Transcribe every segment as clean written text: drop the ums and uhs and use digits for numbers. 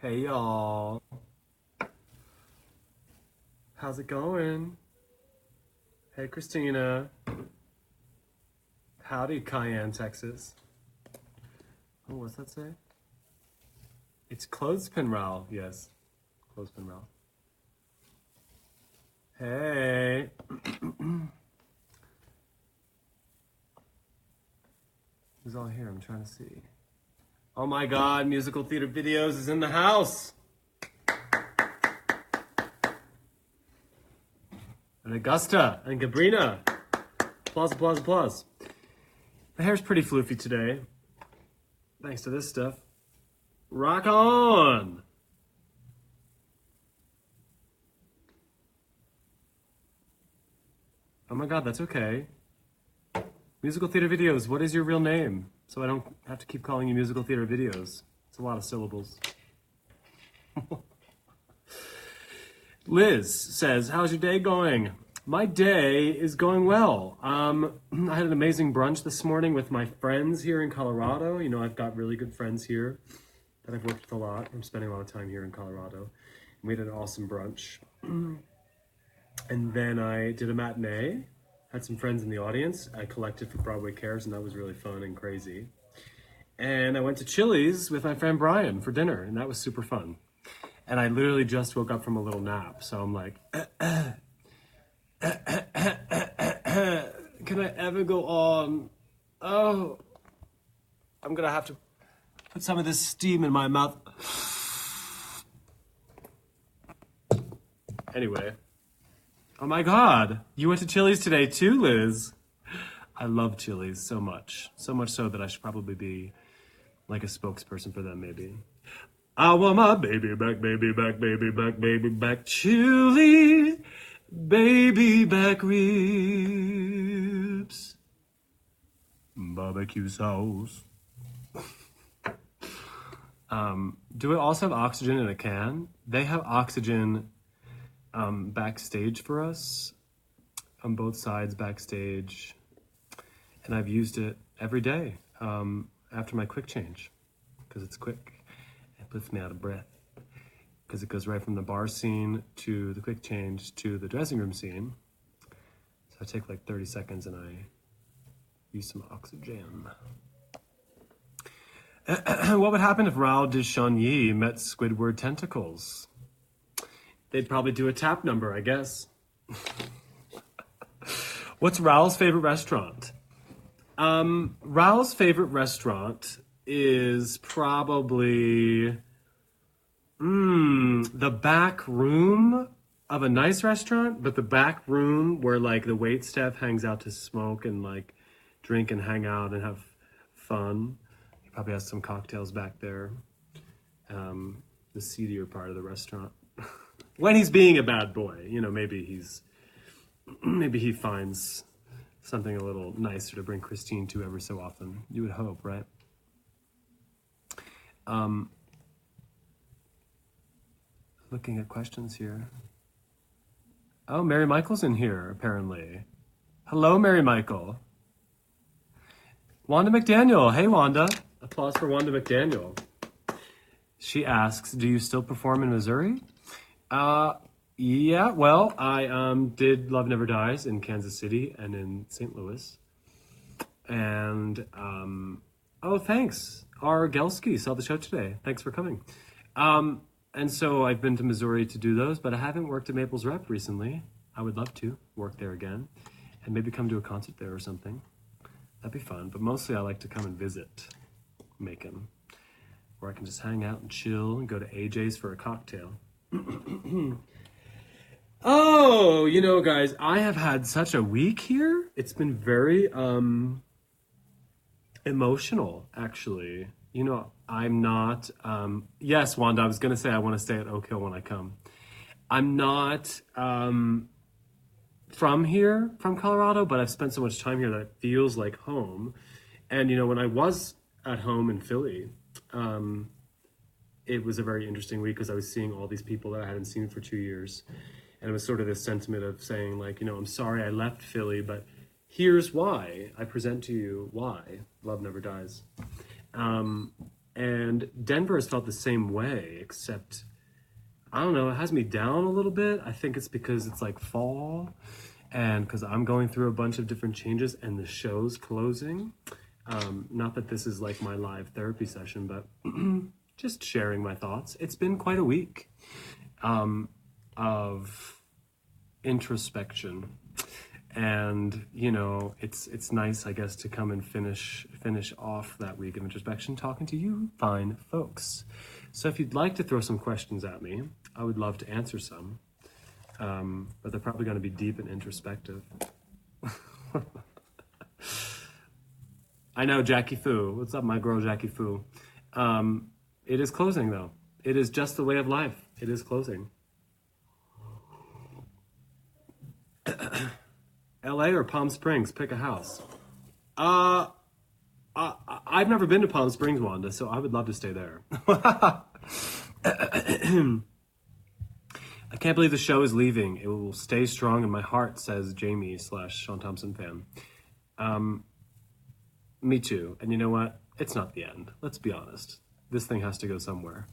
Hey y'all, how's it going? Hey Christina, howdy Cayenne, Texas. Oh, what's that say? It's Clothespin Ralph, yes, Clothespin Ralph. Hey, who's all here? I'm trying to see. Oh my God, Musical Theater Videos is in the house. And Augusta and Gabrina. Applause, applause, applause. My hair's pretty floofy today, thanks to this stuff. Rock on! Oh my God, that's okay. Musical Theater Videos, what is your real name? So I don't have to keep calling you Musical Theater Videos. It's a lot of syllables. Liz says, how's your day going? My day is going well. I had an amazing brunch this morning with my friends here in Colorado. You know, I've got really good friends here that I've worked with a lot. I'm spending a lot of time here in Colorado. We had an awesome brunch. And then I did a matinee, had some friends in the audience. I collected for Broadway Cares, and that was really fun and crazy. And I went to Chili's with my friend Brian for dinner, and that was super fun. And I literally just woke up from a little nap, so I'm like, can I ever go on? Oh, I'm gonna have to put some of this steam in my mouth. Anyway. Oh my God, you went to Chili's today too, Liz. I love Chili's so much. So much so that I should probably be like a spokesperson for them, maybe. I want my baby back, baby back, baby back, baby back. Chili, baby back ribs. Barbecue sauce. Do we also have oxygen in a can? They have oxygen backstage for us, on both sides backstage, and I've used it every day after my quick change, because it's quick. It puts me out of breath, because it goes right from the bar scene to the quick change to the dressing room scene. So I take like 30 seconds and I use some oxygen. What would happen if Raoul de Chagny met Squidward tentacles? They'd probably do a tap number, I guess. What's Raoul's favorite restaurant? Raoul's favorite restaurant is probably the back room of a nice restaurant, but the back room where like the wait staff hangs out to smoke and like drink and hang out and have fun. He probably has some cocktails back there. The seedier part of the restaurant. When he's being a bad boy, you know, maybe he finds something a little nicer to bring Christine to every so often. You would hope, right? Looking at questions here. Oh, Mary Michael's in here, apparently. Hello, Mary Michael. Wanda McDaniel. Hey, Wanda. Applause for Wanda McDaniel. She asks, do you still perform in Missouri? Yeah, well, I did Love Never Dies in Kansas City and in St. Louis. And, oh, thanks. R. Gelski saw the show today. Thanks for coming. And so I've been to Missouri to do those, but I haven't worked at Maples Rep recently. I would love to work there again and maybe come to a concert there or something. That'd be fun. But mostly I like to come and visit Macon, where I can just hang out and chill and go to AJ's for a cocktail. Oh, you know, guys, I have had such a week here. It's been very emotional, actually. You know, I'm not, yes, Wanda, I was going to say I want to stay at Oak Hill when I come. I'm not from here, from Colorado, but I've spent so much time here that it feels like home. And, you know, when I was at home in Philly, it was a very interesting week because I was seeing all these people that I hadn't seen for 2 years. And it was sort of this sentiment of saying, like, you know, I'm sorry I left Philly, but here's why. I present to you why Love Never Dies. And Denver has felt the same way, except, I don't know, it has me down a little bit. I think it's because it's like fall and because I'm going through a bunch of different changes and the show's closing. Not that this is like my live therapy session, but just sharing my thoughts. It's been quite a week of introspection. And you know, it's nice, I guess, to come and finish off that week of introspection talking to you fine folks. So if you'd like to throw some questions at me, I would love to answer some, but they're probably going to be deep and introspective. I know, Jackie Fu. What's up, my girl Jackie Fu? It is closing, though. It is just the way of life. It is closing. LA or Palm Springs? Pick a house. I've never been to Palm Springs, Wanda, so I would love to stay there. I can't believe the show is leaving. It will stay strong in my heart, says Jamie / Sean Thompson fan. Me too. And you know what? It's not the end. Let's be honest. This thing has to go somewhere.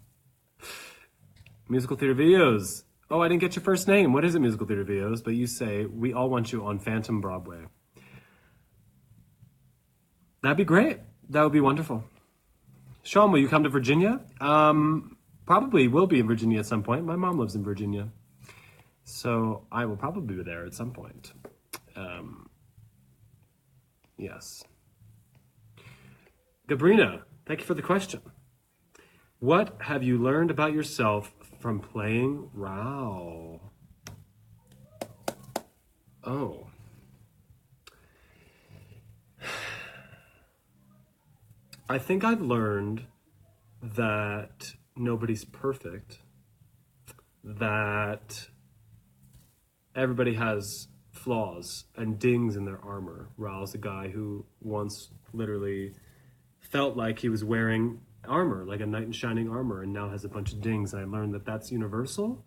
Musical theater videos. Oh, I didn't get your first name. What is it, musical theater videos? But you say, we all want you on Phantom Broadway. That'd be great. That would be wonderful. Sean, will you come to Virginia? Probably will be in Virginia at some point. My mom lives in Virginia. So I will probably be there at some point. Yes. Gabrina, thank you for the question. What have you learned about yourself from playing Raoul? Oh. I think I've learned that nobody's perfect, that everybody has flaws and dings in their armor. Raoul's a guy who once literally felt like he was wearing armor, like a knight in shining armor, and now has a bunch of dings. And I learned that that's universal,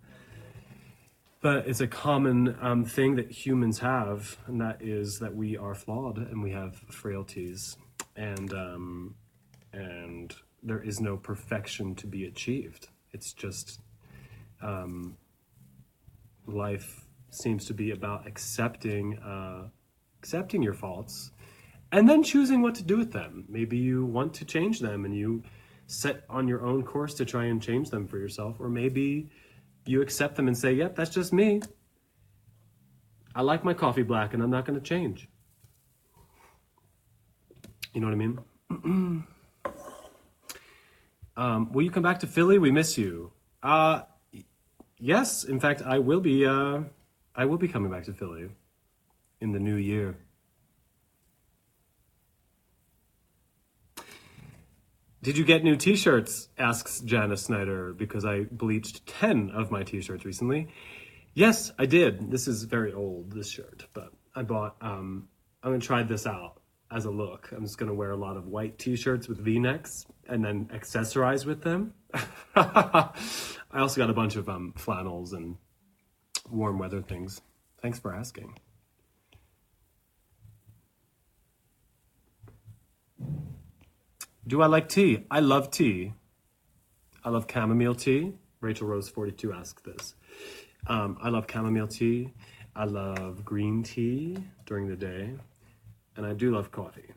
but it's a common thing that humans have, and that is that we are flawed and we have frailties, and there is no perfection to be achieved. It's just life seems to be about accepting your faults and then choosing what to do with them. Maybe you want to change them and you set on your own course to try and change them for yourself, or maybe you accept them and say, yep, that's just me. I like my coffee black and I'm not going to change. You know what I mean? Will you come back to Philly? We miss you. Yes, in fact, I will be coming back to Philly in the new year. Did you get new t-shirts? Asks Janice Snyder, because I bleached 10 of my t-shirts recently. Yes, I did. This is very old, this shirt, but I bought, I'm gonna try this out as a look. I'm just gonna wear a lot of white t-shirts with V-necks and then accessorize with them. I also got a bunch of flannels and warm weather things. Thanks for asking. Do I like tea? I love tea. I love chamomile tea. Rachel Rose 42 asks this. I love chamomile tea. I love green tea during the day. And I do love coffee.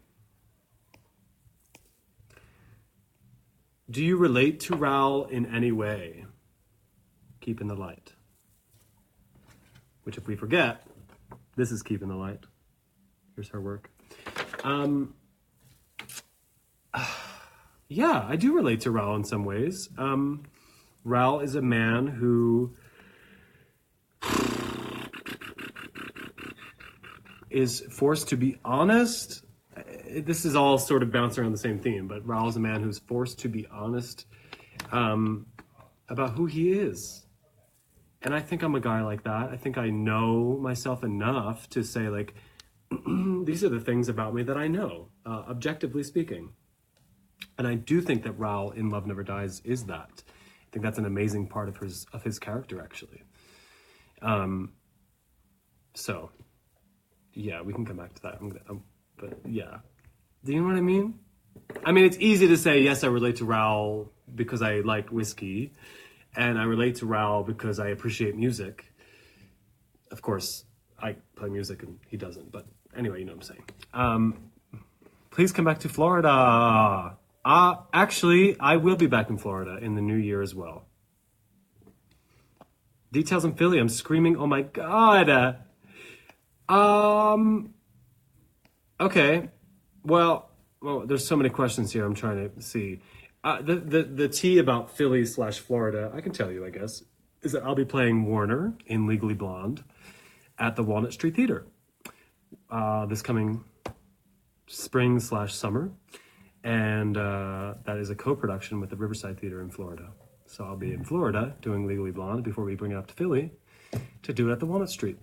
Do you relate to Raoul in any way? Keeping the light. Which, if we forget, this is Keeping the Light. Here's her work. Yeah, I do relate to Raoul in some ways. Raoul is a man who is forced to be honest. This is all sort of bouncing around the same theme, but Raoul is a man who's forced to be honest about who he is. And I think I'm a guy like that. I think I know myself enough to say, like, these are the things about me that I know, objectively speaking. And I do think that Raoul in Love Never Dies is that. I think that's an amazing part of his character, actually. So, yeah, we can come back to that. But yeah, do you know what I mean? I mean, it's easy to say, yes, I relate to Raoul because I like whiskey, and I relate to Raoul because I appreciate music. Of course, I play music and he doesn't, but anyway, you know what I'm saying. Please come back to Florida. Actually, I will be back in Florida in the new year as well. Details in Philly, I'm screaming, oh my God. Okay, well, there's so many questions here I'm trying to see. The tea about Philly / Florida, I can tell you, I guess, is that I'll be playing Warner in Legally Blonde at the Walnut Street Theater this coming spring / summer. And that is a co-production with the Riverside Theater in Florida. So I'll be in Florida doing Legally Blonde before we bring it up to Philly to do it at the Walnut Street.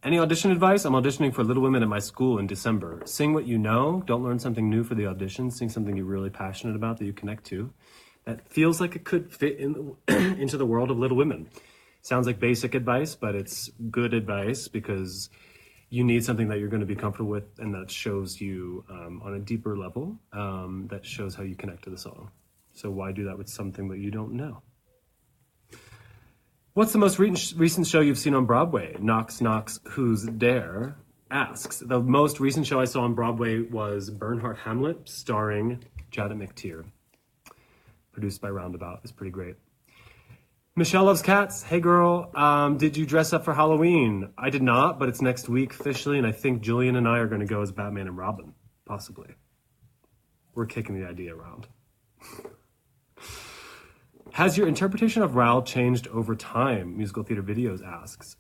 Any audition advice? I'm auditioning for Little Women at my school in December. Sing what you know. Don't learn something new for the audition. Sing something you're really passionate about that you connect to. That feels like it could fit in into the world of Little Women. Sounds like basic advice, but it's good advice because you need something that you're going to be comfortable with and that shows you on a deeper level, that shows how you connect to the song. So why do that with something that you don't know? What's the most recent show you've seen on Broadway? Knox, Who's Dare asks. The most recent show I saw on Broadway was Bernhardt Hamlet, starring Janet McTeer. Produced by Roundabout. It's pretty great. Michelle Loves Cats. Hey girl, did you dress up for Halloween? I did not, but it's next week officially, and I think Julian and I are going to go as Batman and Robin, possibly. We're kicking the idea around. Has your interpretation of Raoul changed over time? Musical Theater Videos asks.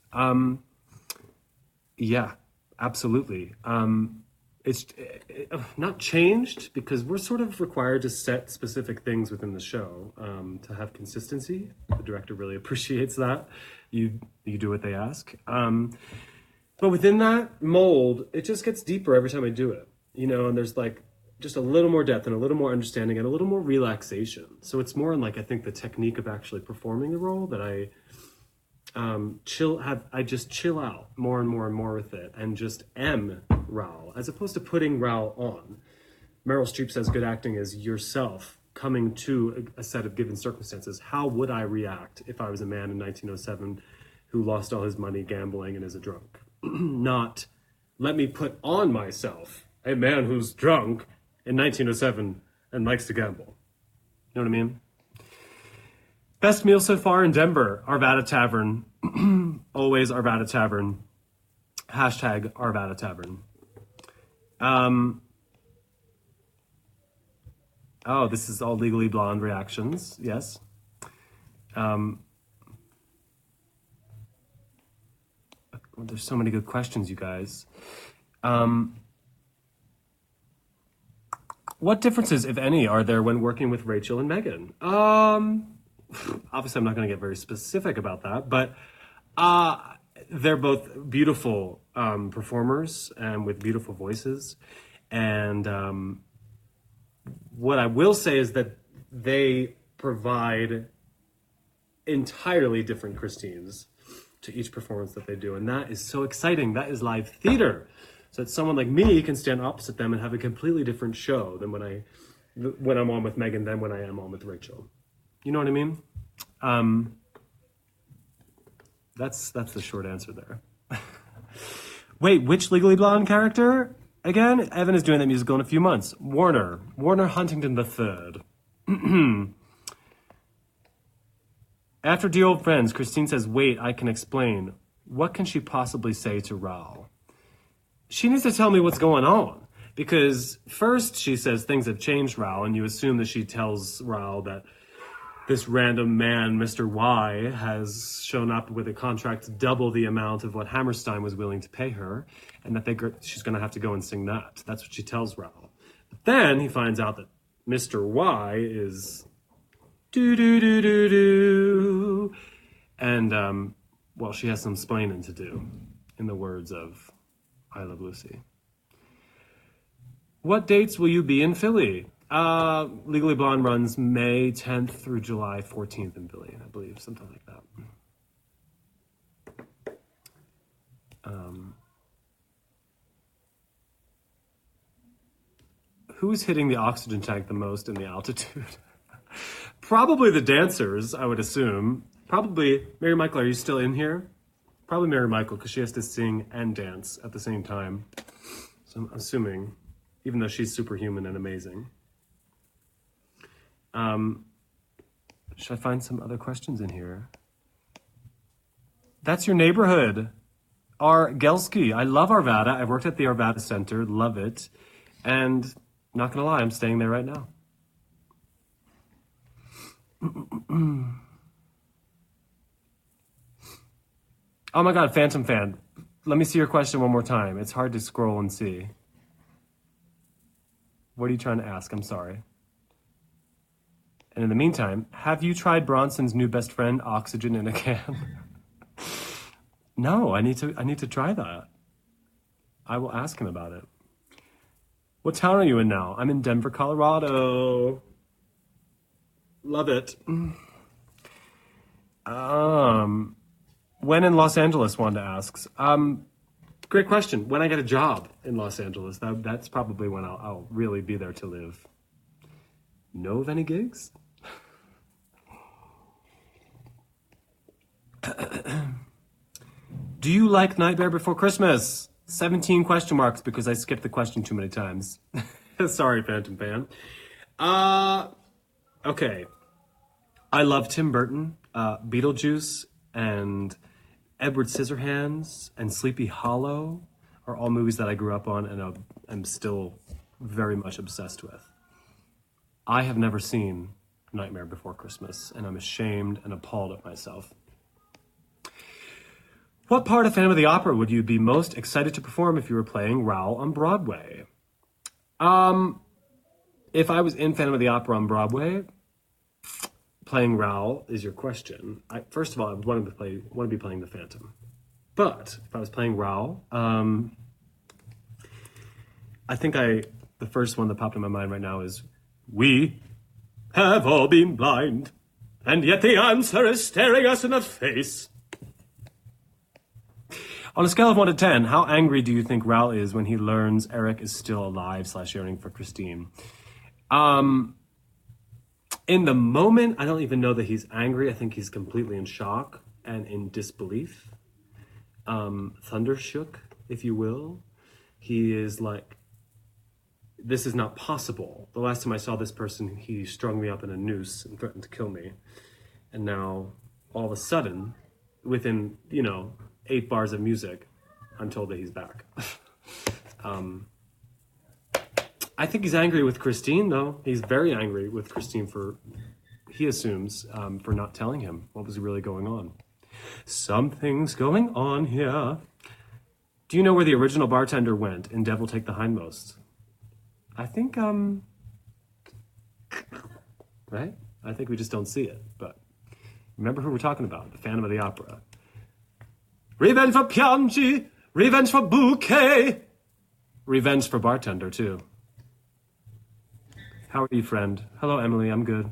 Yeah, absolutely. It's not changed because we're sort of required to set specific things within the show to have consistency. The director really appreciates that. You do what they ask. But within that mold, it just gets deeper every time I do it. You know, and there's like just a little more depth and a little more understanding and a little more relaxation. So it's more in like, I think the technique of actually performing the role that I just chill out more and more and more with it and just am Raoul as opposed to putting Raoul on. Meryl Streep says good acting is yourself coming to a set of given circumstances. How would I react if I was a man in 1907 who lost all his money gambling and is a drunk? Not let me put on myself a man who's drunk in 1907 and likes to gamble. You know what I mean? Best meal so far in Denver, Arvada Tavern. Always Arvada Tavern. Hashtag Arvada Tavern. Oh, this is all Legally Blonde reactions. Yes. There's so many good questions, you guys. What differences, if any, are there when working with Rachel and Megan? Obviously, I'm not going to get very specific about that, but they're both beautiful performers and with beautiful voices. And what I will say is that they provide entirely different Christines to each performance that they do. And that is so exciting. That is live theater. So that someone like me can stand opposite them and have a completely different show than when I'm on with Megan than when I am on with Rachel. You know what I mean? That's the short answer there. Wait, which Legally Blonde character? Again, Evan is doing that musical in a few months. Warner Huntington III. After Dear Old Friends, Christine says, wait, I can explain. What can she possibly say to Raoul? She needs to tell me what's going on. Because first she says things have changed, Raoul, and you assume that she tells Raoul that this random man, Mr. Y, has shown up with a contract double the amount of what Hammerstein was willing to pay her, and that she's going to have to go and sing that. That's what she tells Raoul. But then he finds out that Mr. Y is do-do-do-do-do. And, well, she has some splaining to do, in the words of I Love Lucy. What dates will you be in Philly? Legally Blonde runs May 10th through July 14th in Philly, I believe, something like that. Who's hitting the oxygen tank the most in the altitude? Probably the dancers, I would assume. Probably, Mary Michael, are you still in here? Probably Mary Michael, because she has to sing and dance at the same time. So I'm assuming, even though she's superhuman and amazing. Should I find some other questions in here? That's your neighborhood. Argelski. I love Arvada. I've worked at the Arvada Center. Love it. And not gonna lie, I'm staying there right now. Oh my God, Phantom Fan. Let me see your question one more time. It's hard to scroll and see. What are you trying to ask? I'm sorry. And in the meantime, have you tried Bronson's new best friend, Oxygen in a Can? No, I need to try that. I will ask him about it. What town are you in now? I'm in Denver, Colorado. Love it. When in Los Angeles, Wanda asks. Great question. When I get a job in Los Angeles, that's probably when I'll really be there to live. Know of any gigs? Do you like Nightmare Before Christmas? 17 question marks because I skipped the question too many times. Sorry, Phantom Fan. Okay. I love Tim Burton, Beetlejuice, and Edward Scissorhands, and Sleepy Hollow are all movies that I grew up on and I'm still very much obsessed with. I have never seen Nightmare Before Christmas, and I'm ashamed and appalled at myself. What part of Phantom of the Opera would you be most excited to perform if you were playing Raoul on Broadway? If I was in Phantom of the Opera on Broadway, playing Raoul is your question. First of all, I would want to be playing the Phantom. But if I was playing Raoul, I think the first one that popped in my mind right now is, we have all been blind, and yet the answer is staring us in the face. On a scale of 1 to 10, how angry do you think Raoul is when he learns Eric is still alive / yearning for Christine? In the moment, I don't even know that he's angry. I think he's completely in shock and in disbelief. Thundershook, if you will. He is like, this is not possible. The last time I saw this person, he strung me up in a noose and threatened to kill me. And now, all of a sudden, within, 8 bars of music, I'm told that he's back. I think he's angry with Christine, though. He's very angry with Christine he assumes, for not telling him what was really going on. Something's going on here. Do you know where the original bartender went in Devil Take the Hindmost? I think, right? I think we just don't see it, but remember who we're talking about, the Phantom of the Opera. Revenge for Pianchi, revenge for Bouquet, revenge for bartender, too. How are you, friend? Hello, Emily, I'm good.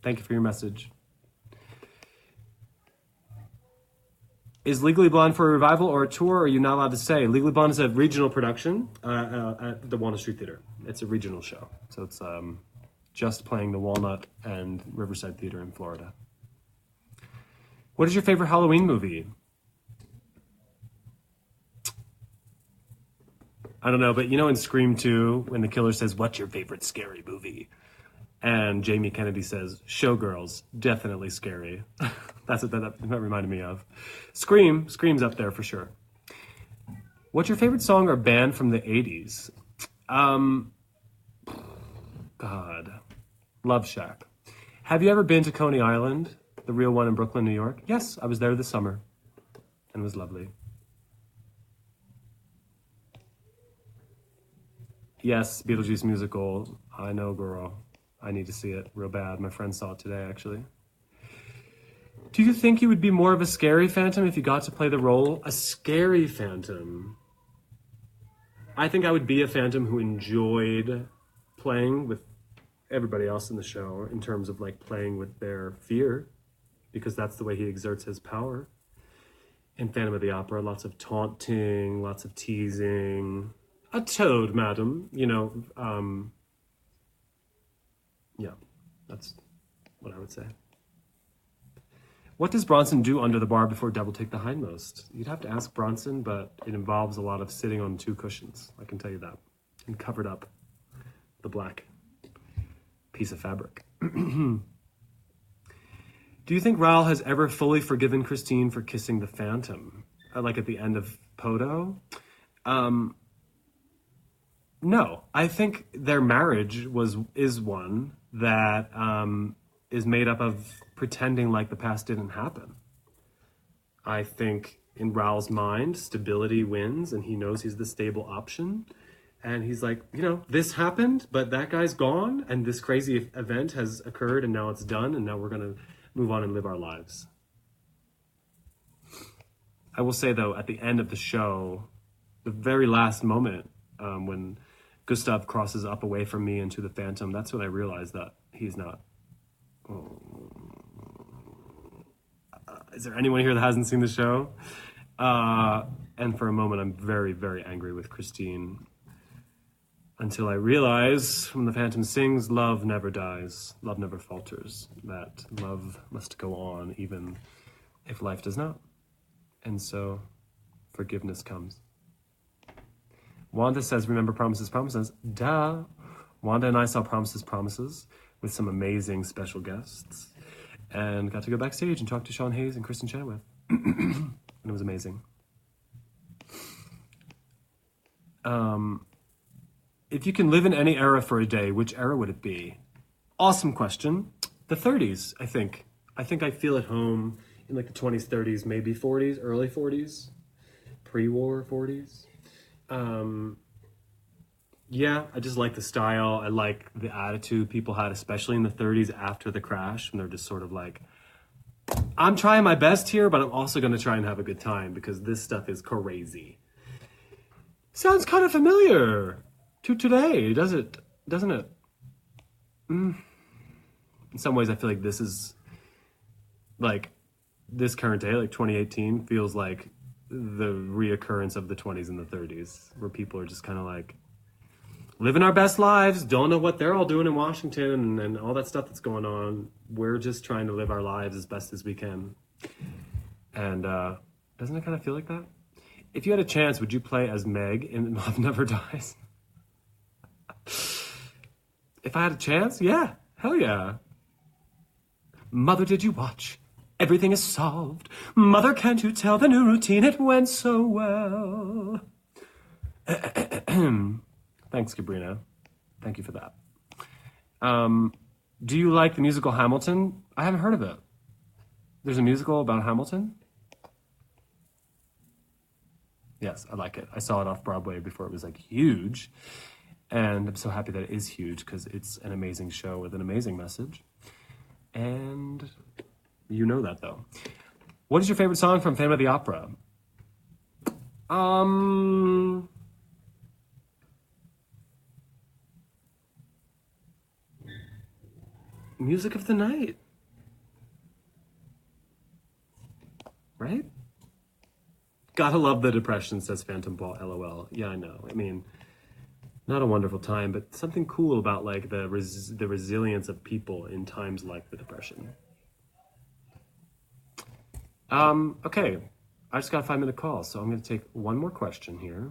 Thank you for your message. Is Legally Blonde for a revival or a tour, or are you not allowed to say? Legally Blonde is a regional production at the Walnut Street Theater. It's a regional show, so it's just playing the Walnut and Riverside Theater in Florida. What is your favorite Halloween movie? I don't know, but in Scream 2, when the killer says, "What's your favorite scary movie?" And Jamie Kennedy says, "Showgirls, definitely scary." That's what that reminded me of. Scream's up there for sure. What's your favorite song or band from the 80s? God, Love Shack. Have you ever been to Coney Island, the real one in Brooklyn, New York? Yes, I was there this summer, and it was lovely. Yes, Beetlejuice musical. I know, girl. I need to see it real bad. My friend saw it today, actually. Do you think you would be more of a scary Phantom if you got to play the role? A scary Phantom? I think I would be a Phantom who enjoyed playing with everybody else in the show in terms of like playing with their fear, because that's the way he exerts his power. In Phantom of the Opera, lots of taunting, lots of teasing, A toad, madam. Yeah, that's what I would say. What does Bronson do under the bar before double take the hindmost? You'd have to ask Bronson, but it involves a lot of sitting on two cushions. I can tell you that. And covered up the black piece of fabric. Do you think Raoul has ever fully forgiven Christine for kissing the Phantom? Like at the end of Poto? No. I think their marriage is one that is made up of pretending like the past didn't happen. I think in Raoul's mind, stability wins, and he knows he's the stable option. And he's like, this happened, but that guy's gone, and this crazy event has occurred, and now it's done, and now we're going to move on and live our lives. I will say, though, at the end of the show, the very last moment, when Gustav crosses up away from me into the Phantom, that's when I realized that he's not. Is there anyone here that hasn't seen the show? And for a moment, I'm very, very angry with Christine. Until I realize, when the Phantom sings, love never dies, love never falters, that love must go on even if life does not. And so, forgiveness comes. Wanda says, remember Promises, Promises? Duh! Wanda and I saw Promises, Promises with some amazing special guests and got to go backstage and talk to Sean Hayes and Kristen Chenoweth. And it was amazing. If you can live in any era for a day, which era would it be? Awesome question. The 30s, I think. I think I feel at home in like the 20s, 30s, maybe 40s, early 40s, pre-war 40s. Yeah, I just like the style. I like the attitude people had, especially in the 30s after the crash, when they're just sort of like, I'm trying my best here, but I'm also going to try and have a good time because this stuff is crazy. Sounds kind of familiar to today, doesn't it? In some ways, I feel like this is like this current day, like 2018, feels like the reoccurrence of the 20s and the 30s, where people are just kind of like living our best lives, don't know what they're all doing in Washington and all that stuff that's going on. We're just trying to live our lives as best as we can. And doesn't it kind of feel like that? If you had a chance, would you play as Meg in Love Never Dies? If I had a chance, yeah, hell yeah. Mother, did you watch? Everything is solved. Mother, can't you tell the new routine? It went so well. Thanks, Sabrina. Thank you for that. Do you like the musical Hamilton? I haven't heard of it. There's a musical about Hamilton? Yes, I like it. I saw it off Broadway before it was like huge. And I'm so happy that it is huge because it's an amazing show with an amazing message. And you know that though. What is your favorite song from Phantom of the Opera? Music of the Night. Right? Gotta love the depression, says Phantom Paul, LOL. Yeah, I know. I mean, not a wonderful time, but something cool about like the resilience of people in times like the depression. Okay, I just got a 5-minute call, so I'm going to take one more question here.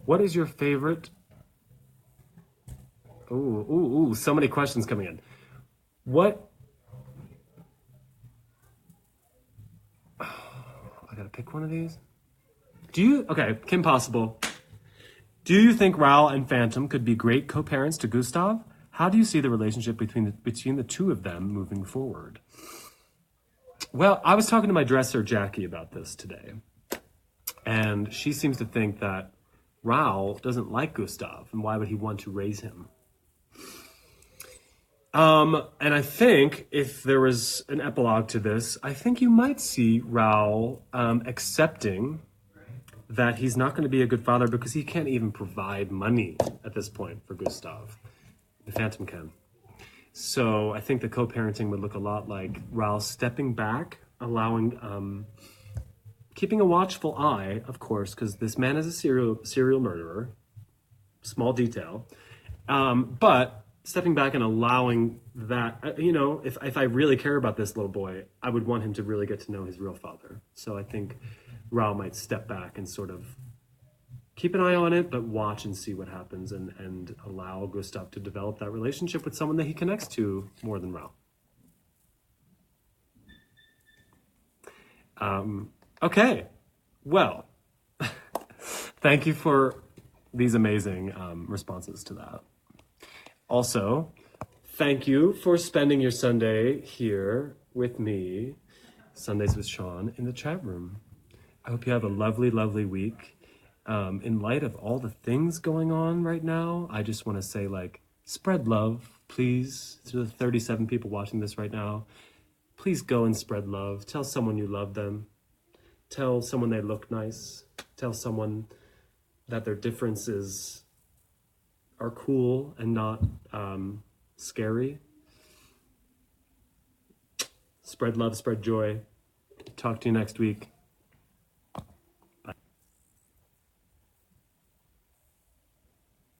What is your favorite? Ooh, so many questions coming in. What? I gotta pick one of these. Okay, Kim Possible. Do you think Raoul and Phantom could be great co-parents to Gustav? How do you see the relationship between the two of them moving forward? Well, I was talking to my dresser, Jackie, about this today. And she seems to think that Raoul doesn't like Gustav, and why would he want to raise him? And I think if there was an epilogue to this, I think you might see Raoul accepting that he's not going to be a good father because he can't even provide money at this point for Gustav. The Phantom can. So I think the co-parenting would look a lot like Raul stepping back, allowing, keeping a watchful eye, of course, because this man is a serial murderer. Small detail, but stepping back and allowing that, if I really care about this little boy, I would want him to really get to know his real father. So I think Raul might step back and sort of keep an eye on it, but watch and see what happens, and allow Gustav to develop that relationship with someone that he connects to more than Raul. Okay, well, thank you for these amazing responses to that. Also, thank you for spending your Sunday here with me, Sundays with Sean, in the chat room. I hope you have a lovely, lovely week. In light of all the things going on right now, I just want to say, spread love, please, to the 37 people watching this right now. Please go and spread love. Tell someone you love them. Tell someone they look nice. Tell someone that their differences are cool and not scary. Spread love, spread joy. Talk to you next week.